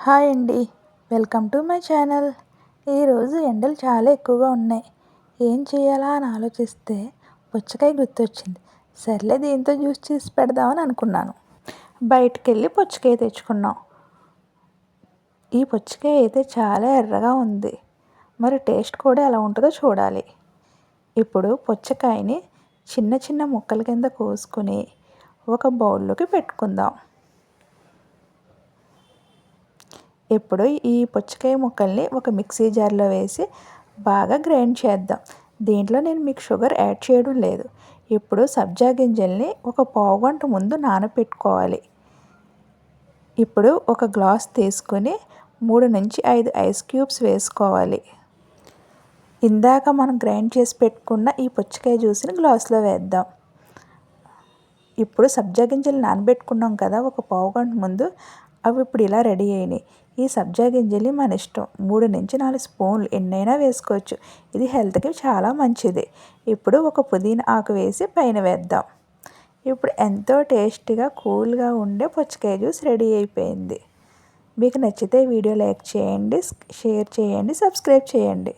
Hi అండి, welcome to my channel. ఈరోజు ఎండలు చాలా ఎక్కువగా ఉన్నాయి. ఏం చేయాలా అని ఆలోచిస్తే పుచ్చకాయ గుర్తొచ్చింది. సర్లే దీంతో జ్యూస్ చేసి పెడదామని అనుకున్నాను. బయటికి వెళ్ళి పుచ్చకాయ తెచ్చుకున్నాం. ఈ పుచ్చకాయ అయితే చాలా ఎర్రగా ఉంది. మరి టేస్ట్ కూడా ఎలా ఉంటుందో చూడాలి. ఇప్పుడు పుచ్చకాయని చిన్న చిన్న ముక్కల కింద కోసుకొని ఒక బౌల్లోకి పెట్టుకుందాం. ఇప్పుడు ఈ పుచ్చకాయ ముక్కల్ని ఒక మిక్సీ జార్లో వేసి బాగా గ్రైండ్ చేద్దాం. దీంట్లో నేను మీకు షుగర్ యాడ్ చేయడం లేదు. ఇప్పుడు సబ్జా గింజల్ని ఒక పావుగంట ముందు నానబెట్టుకోవాలి. ఇప్పుడు ఒక గ్లాస్ తీసుకొని 3 నుంచి 5 ఐస్ క్యూబ్స్ వేసుకోవాలి. ఇందాక మనం గ్రైండ్ చేసి పెట్టుకున్న ఈ పుచ్చకాయ జ్యూస్ని గ్లాస్లో వేద్దాం. ఇప్పుడు సబ్జా గింజలు నానబెట్టుకున్నాం కదా ఒక పావుగంట ముందు, అవి ఇప్పుడు ఇలా రెడీ అయినాయి. ఈ సబ్జా గింజలు మన ఇష్టం, 3 నుంచి 4 స్పూన్లు ఎన్నైనా వేసుకోవచ్చు. ఇది హెల్త్కి చాలా మంచిది. ఇప్పుడు ఒక పుదీనా ఆకు వేసి పైన వేద్దాం. ఇప్పుడు ఎంతో టేస్టీగా కూల్గా ఉండే పుచ్చకాయ జ్యూస్ రెడీ అయిపోయింది. మీకు నచ్చితే వీడియో లైక్ చేయండి, షేర్ చేయండి, సబ్స్క్రైబ్ చేయండి.